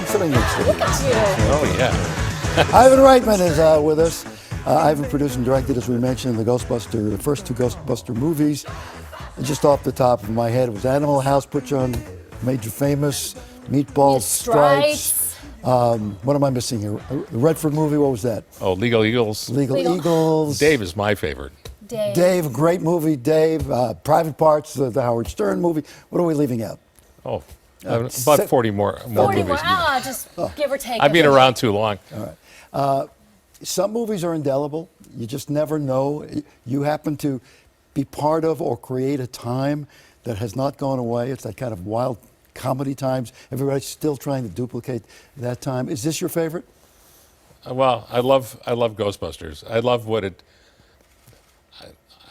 confident next to you. Look at you. Oh, yeah. Ivan Reitman is with us. Ivan produced and directed, as we mentioned, the first two Ghostbuster movies. And just off the top of my head, it was Animal House, put you on, made you famous, Meatballs, Stripes. What am I missing here? The Redford movie, what was that? Oh, Legal Eagles. Legal Eagles. Dave is my favorite. Dave, great movie. Dave, Private Parts, the Howard Stern movie. What are we leaving out? Oh, about 40 more 40 movies. more. Just give or take. I've been around too long. All right. Some movies are indelible. You just never know. You happen to be part of or create a time that has not gone away. It's that kind of wild comedy times. Everybody's still trying to duplicate that time. Is this your favorite? Well, I love Ghostbusters.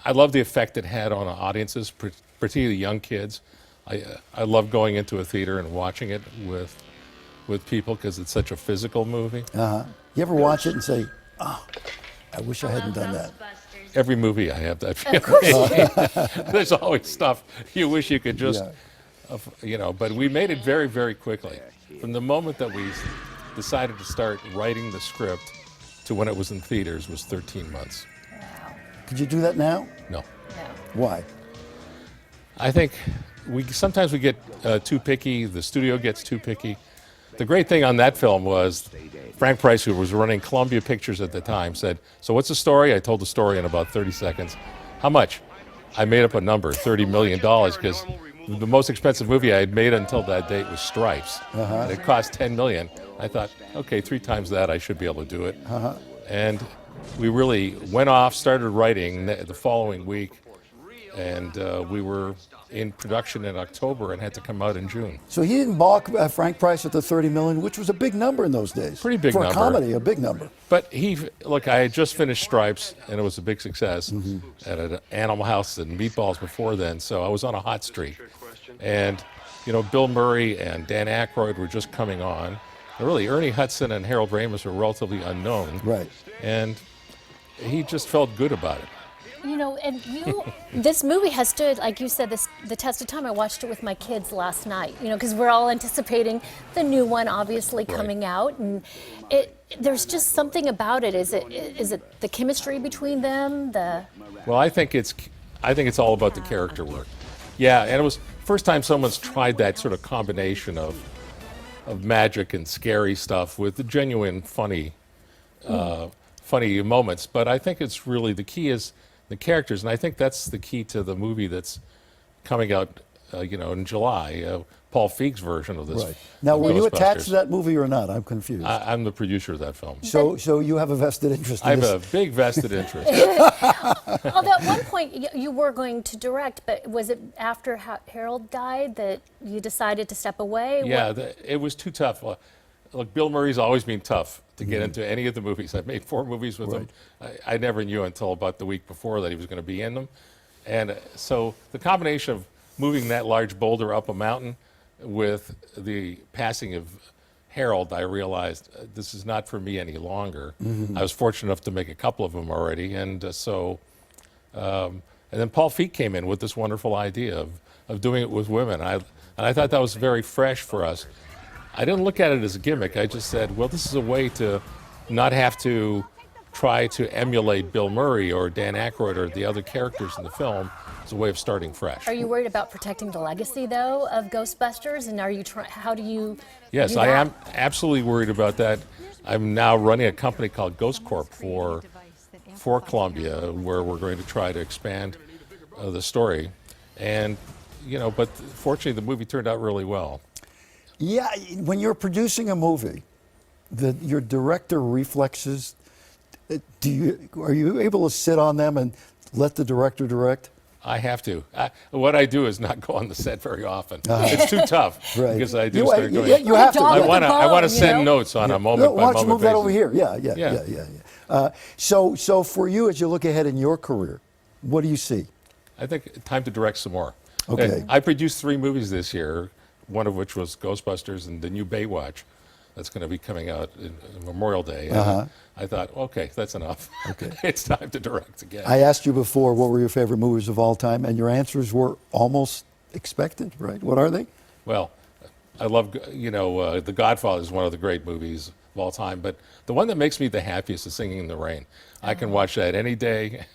I love the effect it had on audiences, particularly young kids. I love going into a theater and watching it with people because it's such a physical movie. You ever watch it and say, "Oh, I wish I hadn't done that"? Every movie I have that feeling. There's always stuff you wish you could just, but we made it very, very quickly. From the moment that we decided to start writing the script to when it was in theaters was 13 months. Could you do that now? No. Why? I think sometimes we get too picky. The studio gets too picky. The great thing on that film was Frank Price, who was running Columbia Pictures at the time, said, "So what's the story?" I told the story in about 30 seconds. "How much?" I made up a number, $30 million, because the most expensive movie I had made until that date was Stripes. And it cost $10 million. I thought, okay, 3 times that, I should be able to do it. And we really went off, started writing the following week, and we were in production in October and had to come out in June. So he didn't balk Frank Price at the $30 million, which was a big number in those days. Pretty big number. For a comedy, a big number. But I had just finished Stripes, and it was a big success at an Animal House and Meatballs before then, so I was on a hot streak. And, Bill Murray and Dan Aykroyd were just coming on. And really, Ernie Hudson and Harold Ramis were relatively unknown. Right. And he just felt good about it. This movie has stood, like you said, the test of time. I watched it with my kids last night, because we're all anticipating the new one, obviously, coming out. And there's just something about it. Is it the chemistry between them? Well, I think it's all about the character work. Yeah, and it was first time someone's tried that sort of combination of magic and scary stuff with the genuine funny moments. But I think it's really the key is the characters, and I think that's the key to the movie that's coming out, in July. Paul Feig's version of this. Right. Now, were you attached to that movie or not? I'm confused. I'm the producer of that film. So you have a vested interest in this? I have a big vested interest. Although at one point you were going to direct, but was it after Harold died that you decided to step away? Yeah, it was too tough. Look, Bill Murray's always been tough to get into any of the movies. I've made 4 movies with him. I never knew until about the week before that he was going to be in them. And so the combination of moving that large boulder up a mountain with the passing of Harold, I realized this is not for me any longer. I was fortunate enough to make a couple of them already. And and then Paul Feig came in with this wonderful idea of doing it with women. And I thought that was very fresh for us. I didn't look at it as a gimmick. I just said, well, this is a way to not have to try to emulate Bill Murray or Dan Aykroyd or the other characters in the film. It's a way of starting fresh. Are you worried about protecting the legacy, though, of Ghostbusters? And how do you Yes, do I that? am absolutely worried about that. I'm now running a company called Ghost Corp for Columbia, where we're going to try to expand the story. And, but fortunately, the movie turned out really well. Yeah, when you're producing a movie, your director reflexes, are you able to sit on them and let the director direct? I have to. What I do is not go on the set very often. It's too tough because I do start going. You have to. I want to send notes on a moment by Why moment don't you move that over here? basis. Yeah. So for you, as you look ahead in your career, what do you see? I think time to direct some more. Okay. I produced 3 movies this year, one of which was Ghostbusters and the new Baywatch. That's going to be coming out in Memorial Day. And I thought, okay, that's enough. Okay. It's time to direct again. I asked you before, what were your favorite movies of all time? And your answers were almost expected, right? What are they? Well, I love, The Godfather is one of the great movies of all time, but the one that makes me the happiest is Singing in the Rain. I can watch that any day,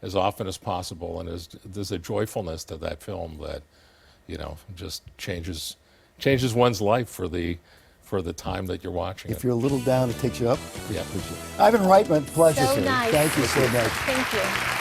as often as possible, and there's a joyfulness to that film that, just changes one's life for the time that you're watching If it. you're a little down, it takes you up. Yeah. Ivan Reitman, pleasure. So nice. Thank you so much. Thank you.